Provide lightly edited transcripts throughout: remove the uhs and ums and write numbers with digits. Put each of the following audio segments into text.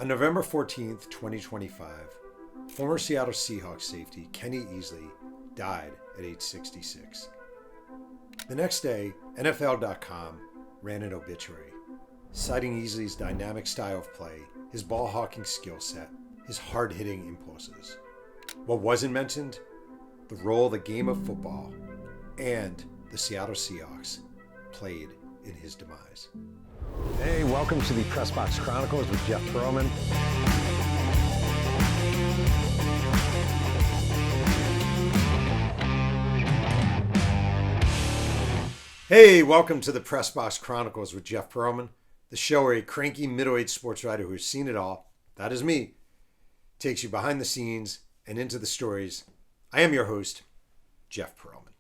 On November 14th, 2025, former Seattle Seahawks safety Kenny Easley died at age 66. The next day, NFL.com ran an obituary, citing Easley's dynamic style of play, his ball-hawking skill set, his hard-hitting impulses. What wasn't mentioned? The role the game of football and the Seattle Seahawks played in his demise. Hey, welcome to the Press Box Chronicles with Jeff Pearlman. Hey, welcome to the Press Box Chronicles with Jeff Pearlman, the show where a cranky middle-aged sports writer who has seen it all, that is me, takes you behind the scenes and into the stories. I am your host, Jeff Pearlman.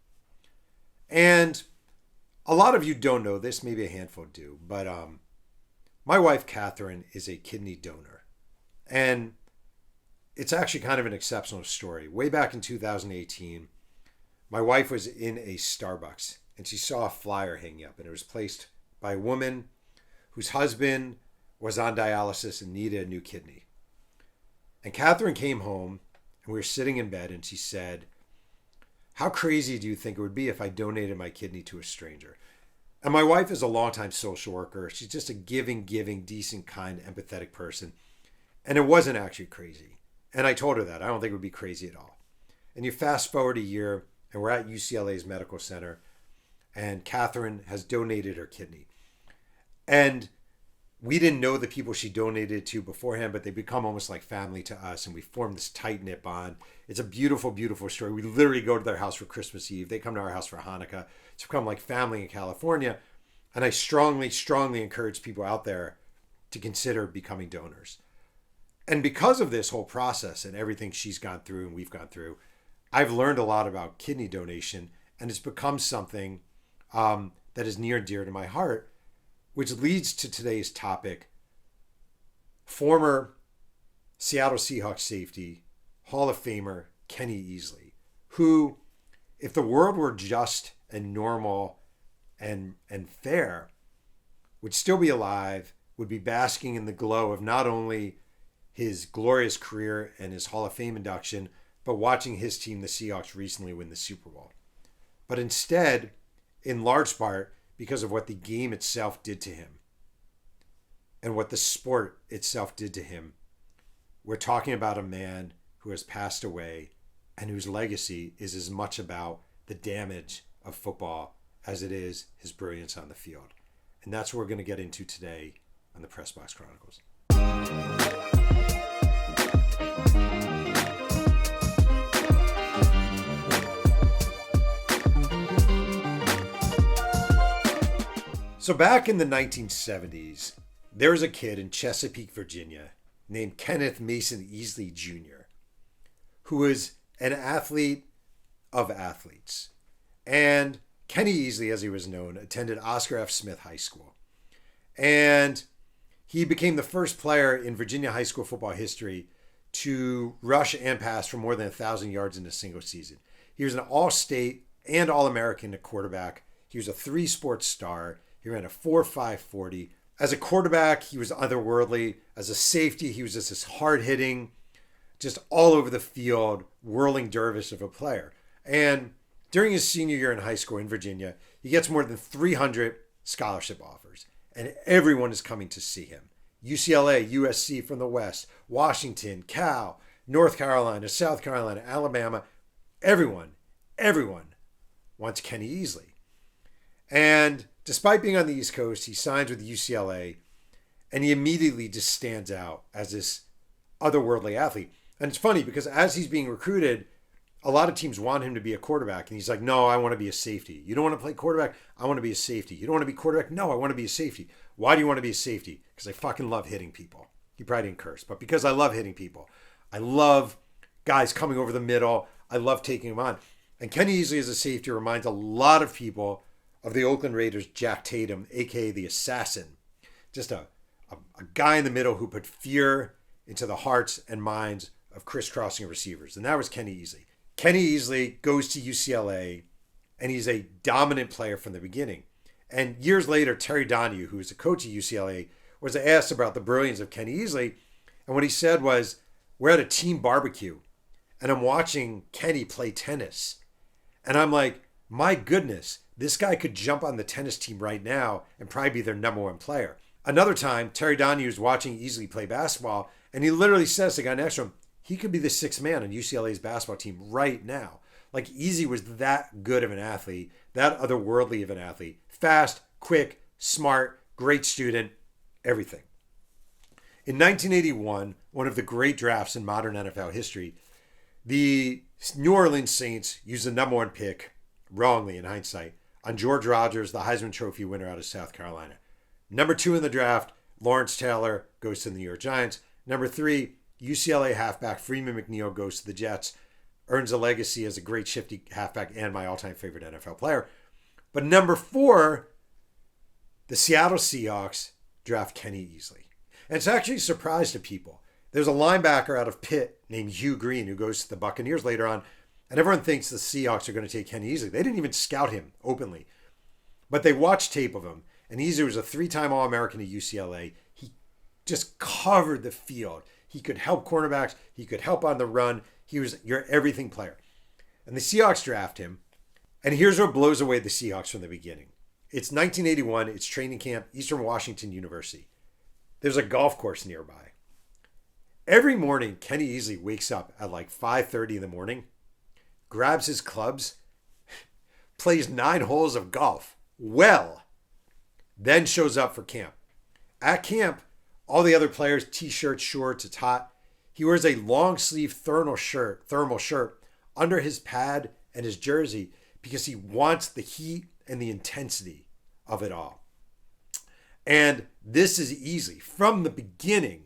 And a lot of you don't know this, maybe a handful do, but my wife, Catherine, is a kidney donor. And it's actually kind of an exceptional story. Way back in 2018, my wife was in a Starbucks and she saw a flyer hanging up, and it was placed by a woman whose husband was on dialysis and needed a new kidney. And Catherine came home and we were sitting in bed and she said, "How crazy do you think it would be if I donated my kidney to a stranger?" And my wife is a longtime social worker. She's just a giving, decent, kind, empathetic person. And it wasn't actually crazy. And I told her that. I don't think it would be crazy at all. And you fast forward a year and we're at UCLA's medical center and Catherine has donated her kidney. And we didn't know the people she donated to beforehand, but they become almost like family to us. And we formed this tight-knit bond. It's a beautiful, beautiful story. We literally go to their house for Christmas Eve. They come to our house for Hanukkah. It's become like family in California. And I strongly, strongly encourage people out there to consider becoming donors. And because of this whole process and everything she's gone through and we've gone through, I've learned a lot about kidney donation, and it's become something that is near and dear to my heart, which leads to today's topic: former Seattle Seahawks safety, Hall of Famer Kenny Easley, who, if the world were just and normal and fair, would still be alive, would be basking in the glow of not only his glorious career and his Hall of Fame induction, but watching his team, the Seahawks, recently win the Super Bowl. But instead, in large part, because of what the game itself did to him and what the sport itself did to him, we're talking about a man who has passed away and whose legacy is as much about the damage of football as it is his brilliance on the field. And that's what we're going to get into today on the Press Box Chronicles. So back in the 1970s, there was a kid in Chesapeake, Virginia, named Kenneth Mason Easley Jr., who was an athlete of athletes. And Kenny Easley, as he was known, attended Oscar F. Smith High School. And he became the first player in Virginia high school football history to rush and pass for more than 1,000 yards in a single season. He was an all-state and all-American at quarterback. He was a three-sport star. He ran a 4.5 40. As a quarterback, he was otherworldly. As a safety, he was just this hard-hitting, just all over the field, whirling dervish of a player. And during his senior year in high school in Virginia, he gets more than 300 scholarship offers. And everyone is coming to see him. UCLA, USC from the West, Washington, Cal, North Carolina, South Carolina, Alabama. Everyone wants Kenny Easley. And despite being on the East Coast, he signs with UCLA, and he immediately just stands out as this otherworldly athlete. And it's funny because as he's being recruited, a lot of teams want him to be a quarterback. And he's like, "No, I want to be a safety." "You don't want to play quarterback? I want to be a safety." "You don't want to be quarterback?" "No, I want to be a safety." "Why do you want to be a safety?" "Because I fucking love hitting people." He probably didn't curse, but because I love hitting people. I love guys coming over the middle. I love taking them on. And Kenny Easley as a safety reminds a lot of people of the Oakland Raiders' Jack Tatum, a.k.a. the Assassin. Just a guy in the middle who put fear into the hearts and minds of crisscrossing receivers. And that was Kenny Easley. Kenny Easley goes to UCLA, and he's a dominant player from the beginning. And years later, Terry Donahue, who was a coach at UCLA, was asked about the brilliance of Kenny Easley. And what he said was, we're at a team barbecue and I'm watching Kenny play tennis. And I'm like, my goodness, this guy could jump on the tennis team right now and probably be their number one player. Another time, Terry Donahue was watching Easley play basketball, and he literally says to the guy next to him, he could be the sixth man on UCLA's basketball team right now. Like, Easley was that good of an athlete, that otherworldly of an athlete. Fast, quick, smart, great student, everything. In 1981, one of the great drafts in modern NFL history, the New Orleans Saints used the number one pick, wrongly in hindsight, on George Rogers, the Heisman Trophy winner out of South Carolina. Number 2 in the draft, Lawrence Taylor goes to the New York Giants. Number 3, UCLA halfback Freeman McNeil goes to the Jets, earns a legacy as a great shifty halfback and my all-time favorite NFL player. But number 4, the Seattle Seahawks draft Kenny Easley. And it's actually a surprise to people. There's a linebacker out of Pitt named Hugh Green who goes to the Buccaneers later on, and everyone thinks the Seahawks are going to take Kenny Easley. They didn't even scout him openly, but they watched tape of him, and Easley was a 3-time All-American at UCLA. He just covered the field. He could help cornerbacks. He could help on the run. He was your everything player. And the Seahawks draft him, and here's what blows away the Seahawks from the beginning. It's 1981. It's training camp, Eastern Washington University. There's a golf course nearby. Every morning, Kenny Easley wakes up at like 5:30 in the morning, grabs his clubs, plays 9 holes of golf, then shows up for camp. At camp, all the other players, t-shirts, shorts, it's hot. He wears a long sleeve thermal shirt under his pad and his jersey because he wants the heat and the intensity of it all. And this is Easley. From the beginning,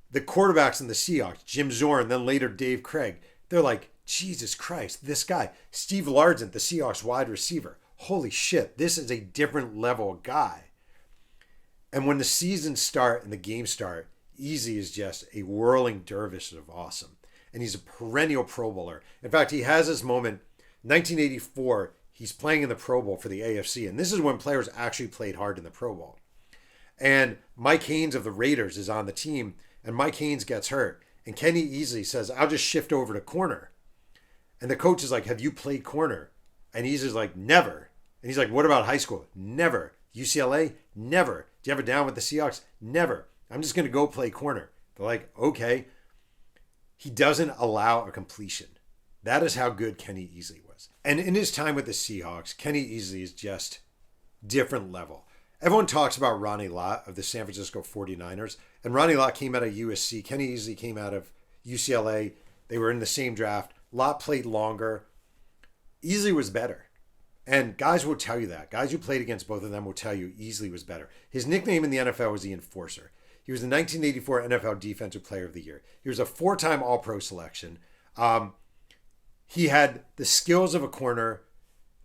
the quarterbacks in the Seahawks, Jim Zorn, then later Dave Craig, they're like, Jesus Christ, this guy. Steve Largent, the Seahawks wide receiver. Holy shit, this is a different level guy. And when the seasons start and the games start, Easley is just a whirling dervish of awesome. And he's a perennial Pro Bowler. In fact, he has this moment, 1984, he's playing in the Pro Bowl for the AFC. And this is when players actually played hard in the Pro Bowl. And Mike Haynes of the Raiders is on the team. And Mike Haynes gets hurt. And Kenny Easley says, I'll just shift over to corner. And the coach is like, have you played corner? And Easley's like, never. And he's like, what about high school? Never. UCLA? Never. Do you have it down with the Seahawks? Never. I'm just going to go play corner. They're like, okay. He doesn't allow a completion. That is how good Kenny Easley was. And in his time with the Seahawks, Kenny Easley is just different level. Everyone talks about Ronnie Lott of the San Francisco 49ers. And Ronnie Lott came out of USC. Kenny Easley came out of UCLA. They were in the same draft. Lott played longer. Easley was better. And guys will tell you that. Guys who played against both of them will tell you Easley was better. His nickname in the NFL was the Enforcer. He was the 1984 NFL Defensive Player of the Year. He was a 4-time All-Pro selection. He had the skills of a corner,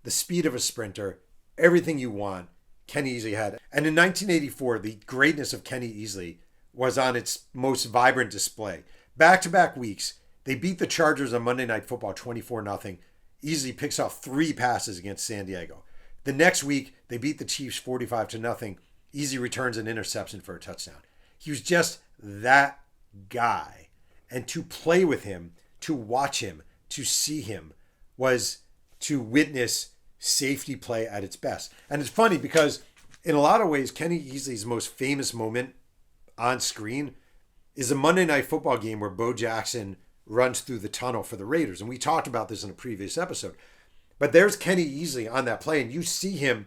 the speed of a sprinter, everything you want. Kenny Easley had. And in 1984, the greatness of Kenny Easley was on its most vibrant display. Back-to-back weeks, they beat the Chargers on Monday Night Football 24-0. Easley picks off 3 passes against San Diego. The next week, they beat the Chiefs 45-0. Easley returns an interception for a touchdown. He was just that guy. And to play with him, to watch him, to see him, was to witness safety play at its best. And it's funny because in a lot of ways, Kenny Easley's most famous moment on screen is a Monday Night Football game where Bo Jackson runs through the tunnel for the Raiders. And we talked about this in a previous episode. But there's Kenny Easley on that play, and you see him,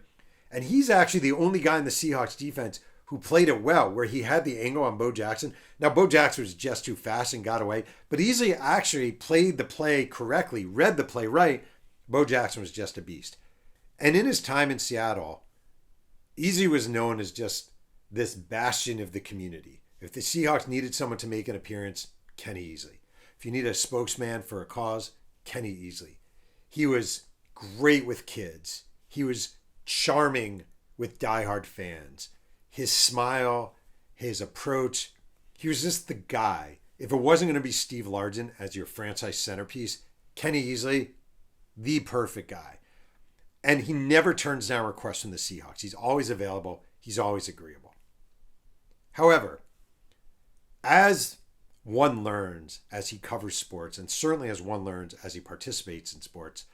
and he's actually the only guy in the Seahawks defense who played it well, where he had the angle on Bo Jackson. Now, Bo Jackson was just too fast and got away, but Easley actually played the play correctly, read the play right. Bo Jackson was just a beast. And in his time in Seattle, Easley was known as just this bastion of the community. If the Seahawks needed someone to make an appearance, Kenny Easley. If you need a spokesman for a cause, Kenny Easley. He was great with kids. He was charming with diehard fans. His smile, his approach, he was just the guy. If it wasn't going to be Steve Largent as your franchise centerpiece, Kenny Easley, the perfect guy. And he never turns down requests from the Seahawks. He's always available. He's always agreeable. However, as one learns as he covers sports, and certainly as one learns as he participates in sports,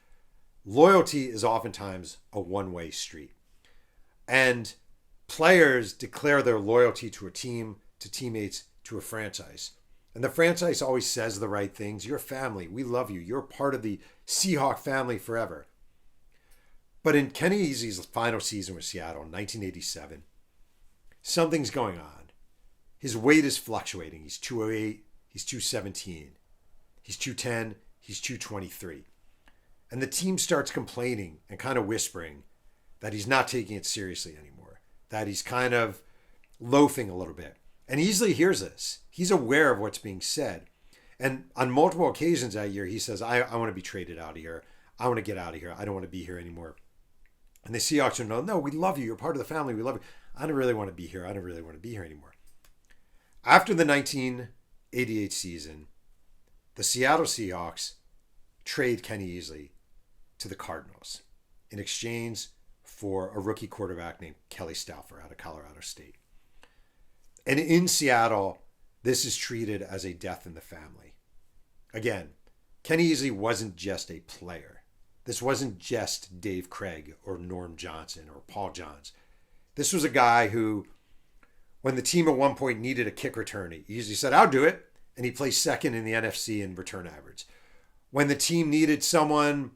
loyalty is oftentimes a one-way street. And players declare their loyalty to a team, to teammates, to a franchise. And the franchise always says the right things. You're family. We love you. You're part of the Seahawk family forever. But in Kenny Easley's final season with Seattle in 1987, something's going on. His weight is fluctuating. He's 208, he's 217, he's 210, he's 223. And the team starts complaining and kind of whispering that he's not taking it seriously anymore, that he's kind of loafing a little bit. And Easley hears this. He's aware of what's being said. And on multiple occasions that year, he says, I want to be traded out of here. I want to get out of here. I don't want to be here anymore. And the Seahawks are, no, we love you. You're part of the family. We love you. I don't really want to be here. I don't really want to be here anymore. After the 1988 season, the Seattle Seahawks trade Kenny Easley to the Cardinals in exchange for a rookie quarterback named Kelly Stouffer out of Colorado State. And in Seattle, this is treated as a death in the family. Again, Kenny Easley wasn't just a player. This wasn't just Dave Craig or Norm Johnson or Paul Johns. This was a guy who, when the team at one point needed a kick returner, he usually said, I'll do it. And he placed second in the NFC in return average. When the team needed someone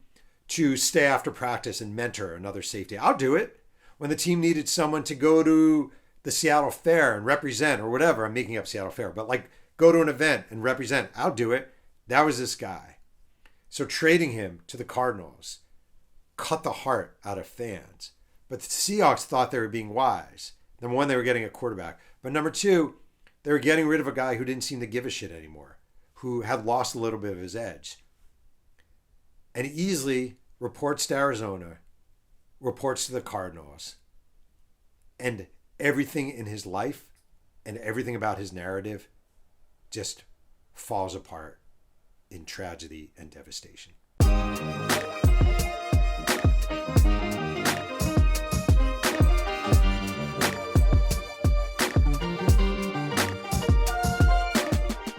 to stay after practice and mentor another safety, I'll do it. When the team needed someone to go to the Seattle Fair and represent or whatever, I'm making up Seattle Fair, but like go to an event and represent, I'll do it. That was this guy. So trading him to the Cardinals cut the heart out of fans. But the Seahawks thought they were being wise. Number one, they were getting a quarterback. But number two, they were getting rid of a guy who didn't seem to give a shit anymore, who had lost a little bit of his edge. And Easley reports to Arizona, reports to the Cardinals, and everything in his life and everything about his narrative just falls apart in tragedy and devastation.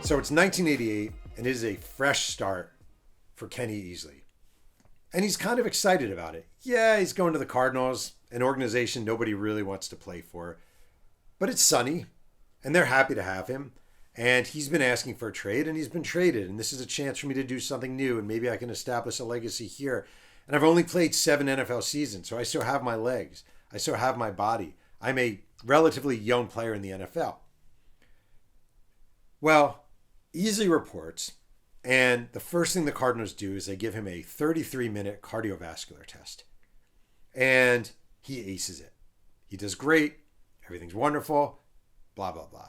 So it's 1988, and it is a fresh start for Kenny Easley. And he's kind of excited about it. Yeah, he's going to the Cardinals, an organization nobody really wants to play for. But it's sunny, and they're happy to have him. And he's been asking for a trade, and he's been traded. And this is a chance for me to do something new, and maybe I can establish a legacy here. And I've only played 7 NFL seasons, so I still have my legs. I still have my body. I'm a relatively young player in the NFL. Well, Easley reports, and the first thing the Cardinals do is they give him a 33-minute cardiovascular test. And he aces it. He does great. Everything's wonderful. Blah, blah, blah.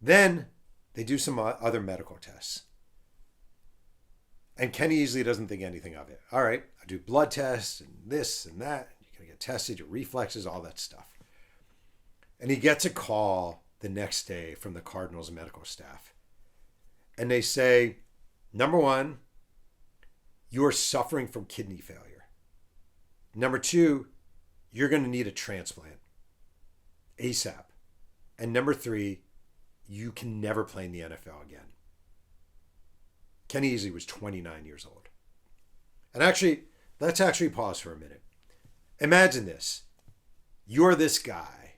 Then they do some other medical tests. And Kenny Easley doesn't think anything of it. All right, I do blood tests and this and that. You're going to get tested, your reflexes, all that stuff. And he gets a call the next day from the Cardinals medical staff. And they say, number one, you're suffering from kidney failure. Number two, you're going to need a transplant ASAP. And number three, you can never play in the NFL again. Kenny Easley was 29 years old. And actually, let's actually pause for a minute. Imagine this. You're this guy,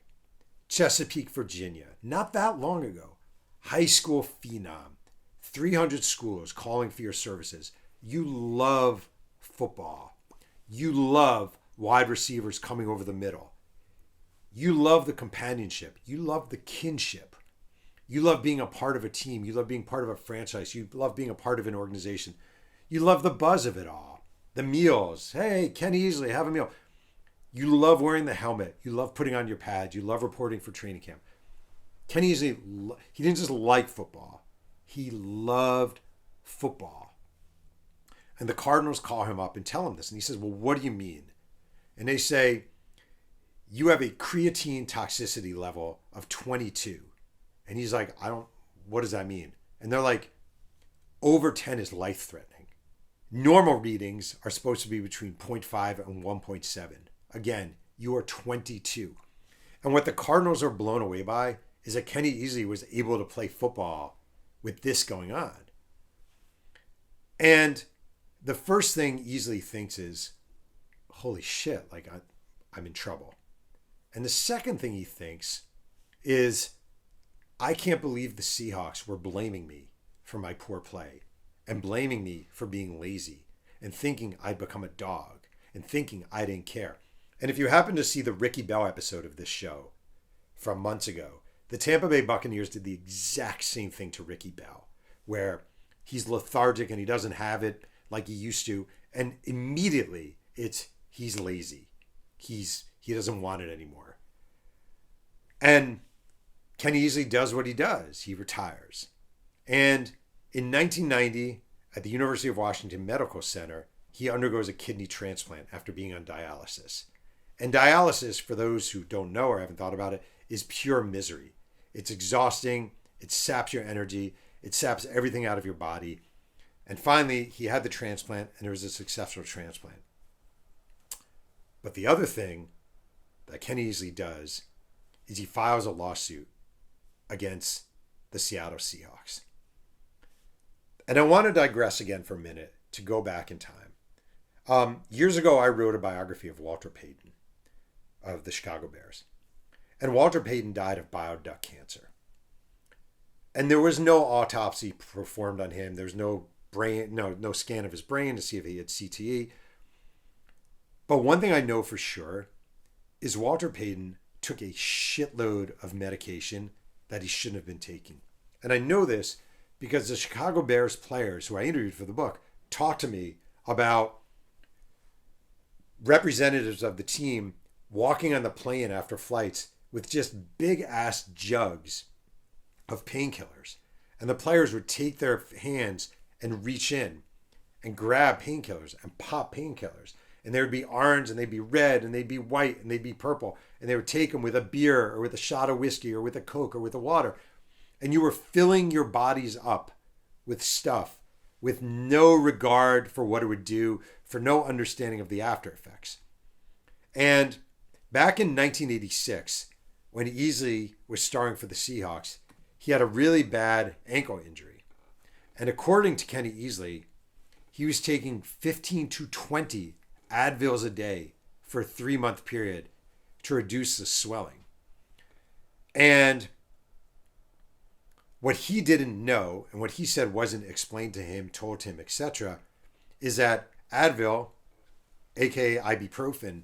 Chesapeake, Virginia, not that long ago, high school phenom, 300 schools calling for your services. You love football. You love wide receivers coming over the middle. You love the companionship. You love the kinship. You love being a part of a team. You love being part of a franchise. You love being a part of an organization. You love the buzz of it all. The meals. Hey, Kenny Easley, have a meal. You love wearing the helmet. You love putting on your pads. You love reporting for training camp. Kenny Easley, he didn't just like football. He loved football. And the Cardinals call him up and tell him this. And he says, well, what do you mean? And they say, you have a creatine toxicity level of 22. And he's like, what does that mean? And they're like, over 10 is life-threatening. Normal readings are supposed to be between 0.5 and 1.7. Again, you are 22. And what the Cardinals are blown away by is that Kenny Easley was able to play football with this going on. And the first thing Easley thinks is, holy shit, like I'm in trouble. And the second thing he thinks is, I can't believe the Seahawks were blaming me for my poor play and blaming me for being lazy and thinking I'd become a dog and thinking I didn't care. And if you happen to see the Ricky Bell episode of this show from months ago, the Tampa Bay Buccaneers did the exact same thing to Ricky Bell, where he's lethargic and he doesn't have it like he used to. And immediately he's lazy. He doesn't want it anymore. And Kenny Easley does what he does. He retires. And in 1990, at the University of Washington Medical Center, he undergoes a kidney transplant after being on dialysis. And dialysis, for those who don't know or haven't thought about it, is pure misery. It's exhausting. It saps your energy. It saps everything out of your body. And finally, he had the transplant, and it was a successful transplant. But the other thing that Kenny Easley does is he files a lawsuit against the Seattle Seahawks. And I want to digress again for a minute to go back in time. Years ago, I wrote a biography of Walter Payton of the Chicago Bears. And Walter Payton died of bile duct cancer. And there was no autopsy performed on him. There's no scan of his brain to see if he had CTE. But one thing I know for sure is Walter Payton took a shitload of medication that he shouldn't have been taking. And I know this because the Chicago Bears players who I interviewed for the book talked to me about representatives of the team walking on the plane after flights with just big ass jugs of painkillers. And the players would take their hands and reach in and grab painkillers and pop painkillers. And they would be orange and they'd be red and they'd be white and they'd be purple. And they would take them with a beer or with a shot of whiskey or with a Coke or with a water. And you were filling your bodies up with stuff with no regard for what it would do, for no understanding of the after effects. And back in 1986, when Easley was starring for the Seahawks, he had a really bad ankle injury. And according to Kenny Easley, he was taking 15 to 20 Advils a day for a 3-month period to reduce the swelling. And what he didn't know, and what he said wasn't explained to him, told him, etc., is that Advil, aka ibuprofen,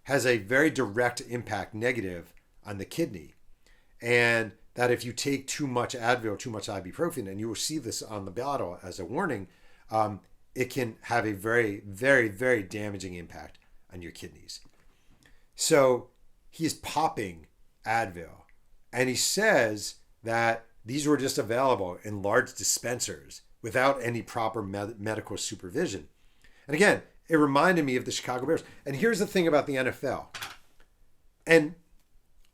has a very direct impact negative on the kidney. And that if you take too much Advil, too much ibuprofen, and you will see this on the bottle as a warning, it can have a very, very, very damaging impact on your kidneys. So he's popping Advil. And he says that these were just available in large dispensers without any proper medical supervision. And again, it reminded me of the Chicago Bears. And here's the thing about the NFL. And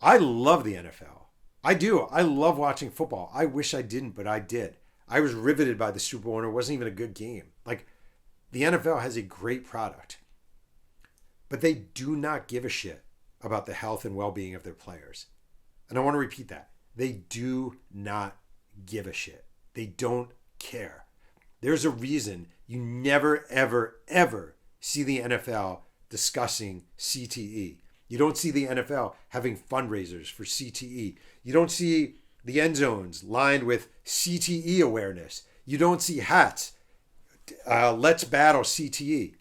I love the NFL. I do. I love watching football. I wish I didn't, but I did. I was riveted by the Super Bowl and it wasn't even a good game. Like, the NFL has a great product, but they do not give a shit about the health and well-being of their players. And I want to repeat that. They do not give a shit. They don't care. There's a reason you never, ever, ever see the NFL discussing CTE. You don't see the NFL having fundraisers for CTE. You don't see the end zones lined with CTE awareness. You don't see hats. Let's battle CTE.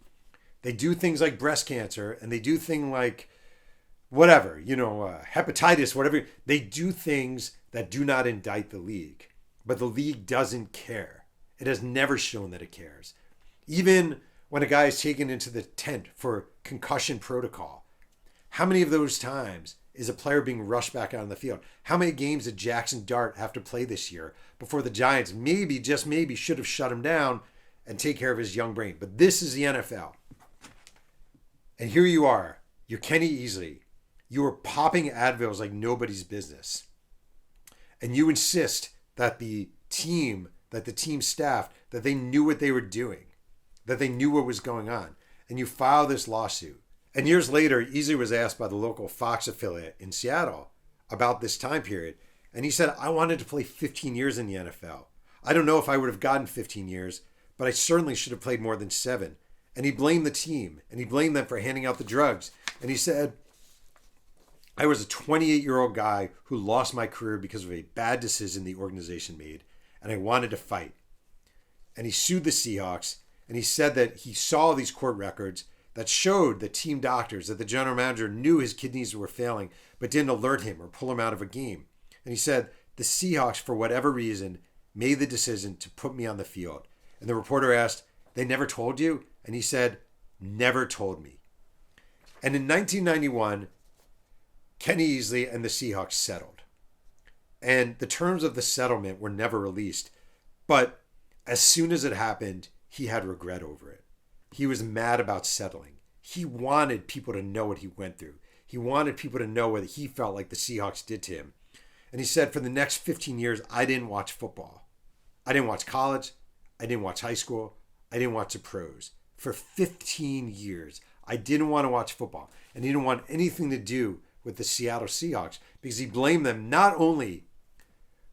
They do things like breast cancer and they do things like whatever, hepatitis, whatever. They do things that do not indict the league, but the league doesn't care. It has never shown that it cares. Even when a guy is taken into the tent for concussion protocol, how many of those times is a player being rushed back out on the field? How many games did Jackson Dart have to play this year before the Giants maybe, just maybe, should have shut him down and take care of his young brain? But this is the NFL. And here you are. You're Kenny Easley. You are popping Advils like nobody's business. And you insist that the team staff, that they knew what they were doing, that they knew what was going on. And you file this lawsuit. And years later, Easley was asked by the local Fox affiliate in Seattle about this time period. And he said, I wanted to play 15 years in the NFL. I don't know if I would have gotten 15 years, but I certainly should have played more than 7. And he blamed the team, and he blamed them for handing out the drugs. And he said, I was a 28-year-old guy who lost my career because of a bad decision the organization made, and I wanted to fight. And he sued the Seahawks, and he said that he saw these court records that showed the team doctors that the general manager knew his kidneys were failing, but didn't alert him or pull him out of a game. And he said, the Seahawks, for whatever reason, made the decision to put me on the field. And the reporter asked, they never told you? And he said, never told me. And in 1991, Kenny Easley and the Seahawks settled. And the terms of the settlement were never released. But as soon as it happened, he had regret over it. He was mad about settling. He wanted people to know what he went through. He wanted people to know what he felt like the Seahawks did to him. And he said, for the next 15 years, I didn't watch football. I didn't watch college. I didn't watch high school. I didn't watch the pros. For 15 years, I didn't want to watch football. And he didn't want anything to do with the Seattle Seahawks because he blamed them not only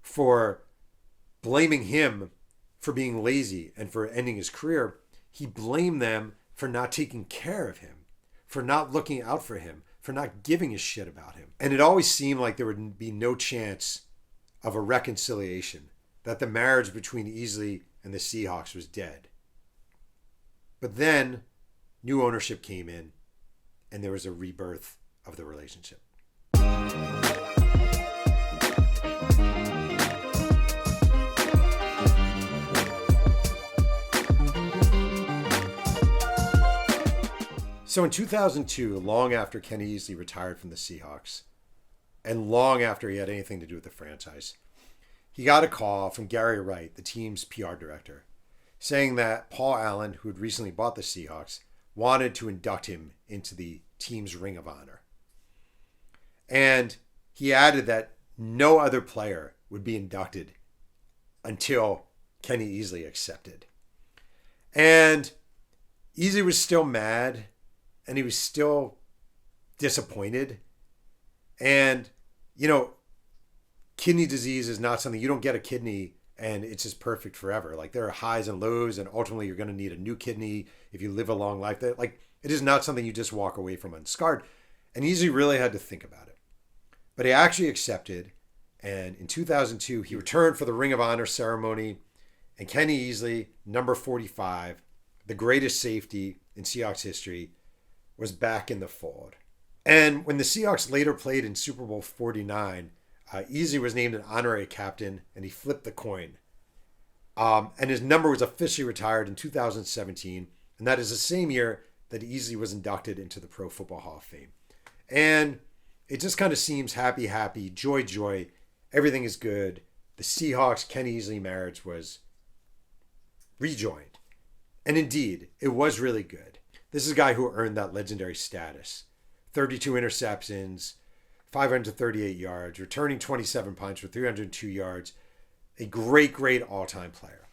for blaming him for being lazy and for ending his career, he blamed them for not taking care of him, for not looking out for him, for not giving a shit about him. And it always seemed like there would be no chance of a reconciliation, that the marriage between Easley and the Seahawks was dead. But then new ownership came in and there was a rebirth of the relationship. So in 2002, long after Kenny Easley retired from the Seahawks, and long after he had anything to do with the franchise, he got a call from Gary Wright, the team's PR director, saying that Paul Allen, who had recently bought the Seahawks, wanted to induct him into the team's Ring of Honor. And he added that no other player would be inducted until Kenny Easley accepted. And Easley was still mad, and he was still disappointed. And, you know, kidney disease is not something, you don't get a kidney and it's just perfect forever. Like, there are highs and lows, and ultimately you're going to need a new kidney if you live a long life. That, like, it is not something you just walk away from unscarred. And Easley really had to think about it. But he actually accepted. And in 2002, he returned for the Ring of Honor ceremony. And Kenny Easley, number 45, the greatest safety in Seahawks history, was back in the fold. And when the Seahawks later played in Super Bowl 49, Easley was named an honorary captain, and he flipped the coin. And his number was officially retired in 2017, and that is the same year that Easley was inducted into the Pro Football Hall of Fame. And it just kind of seems happy, happy, joy, joy. Everything is good. The Seahawks-Kenny Easley marriage was rejoined. And indeed, it was really good. This is a guy who earned that legendary status. 32 interceptions, 538 yards, returning 27 punts for 302 yards. A great, great all-time player.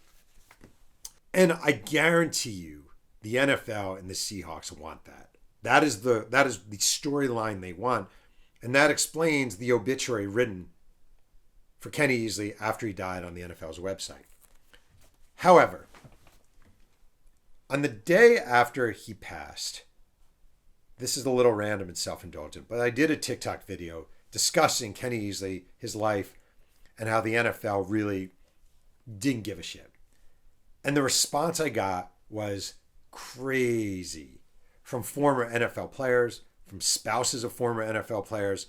And I guarantee you, the NFL and the Seahawks want that. That is the storyline they want. And that explains the obituary written for Kenny Easley after he died on the NFL's website. However, on the day after he passed, this is a little random and self-indulgent, but I did a TikTok video discussing Kenny Easley, his life, and how the NFL really didn't give a shit. And the response I got was crazy from former NFL players, from spouses of former NFL players.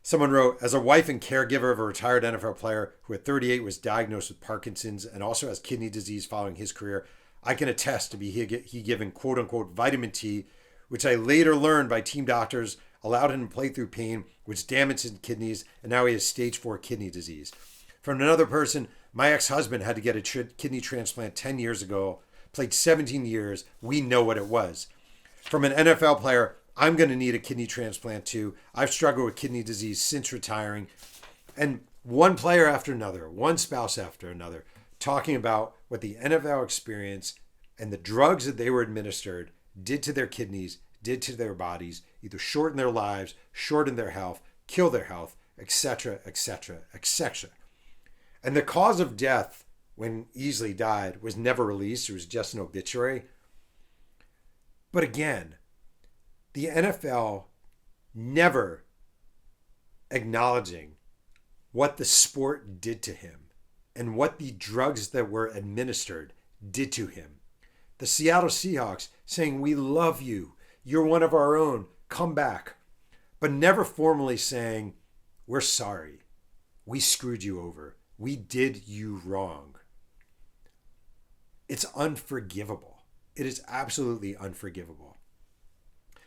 Someone wrote, as a wife and caregiver of a retired NFL player who at 38 was diagnosed with Parkinson's and also has kidney disease following his career, I can attest to he given quote unquote vitamin T, which I later learned by team doctors allowed him to play through pain, which damaged his kidneys, and now he has stage 4 kidney disease. From another person, my ex-husband had to get a kidney transplant 10 years ago, played 17 years. We know what it was. From an NFL player, I'm going to need a kidney transplant too. I've struggled with kidney disease since retiring. And one player after another, one spouse after another, talking about what the NFL experience and the drugs that they were administered did to their kidneys, did to their bodies, either shorten their lives, shorten their health, kill their health, etc., etc., etc. And the cause of death when Easley died was never released. It was just an obituary. But again, the NFL never acknowledging what the sport did to him and what the drugs that were administered did to him. The Seattle Seahawks saying, "We love you. You're one of our own. Come back." But never formally saying, "We're sorry. We screwed you over. We did you wrong." It's unforgivable. It is absolutely unforgivable.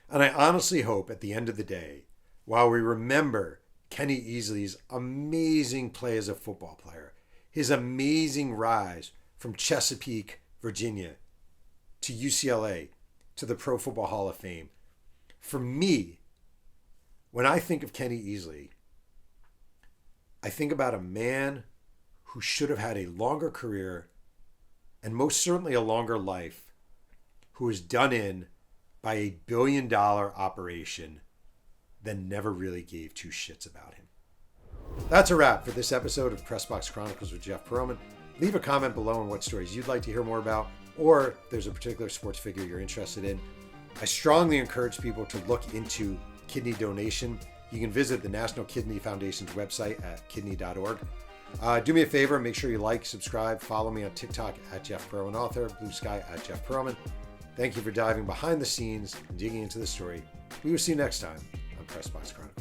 And I honestly hope at the end of the day, while we remember Kenny Easley's amazing play as a football player, his amazing rise from Chesapeake, Virginia, to UCLA, to the Pro Football Hall of Fame, for me, when I think of Kenny Easley, I think about a man who should have had a longer career and most certainly a longer life, who was done in by a billion-dollar operation that never really gave two shits about him. That's a wrap for this episode of Press Box Chronicles with Jeff Pearlman. Leave a comment below on what stories you'd like to hear more about, or if there's a particular sports figure you're interested in. I strongly encourage people to look into kidney donation. You can visit the National Kidney Foundation's website at kidney.org. Do me a favor, make sure you like, subscribe, follow me on TikTok at Jeff Pearlman Author, Bluesky at Jeff Pearlman. Thank you for diving behind the scenes and digging into the story. We will see you next time on Press Box Chronicles.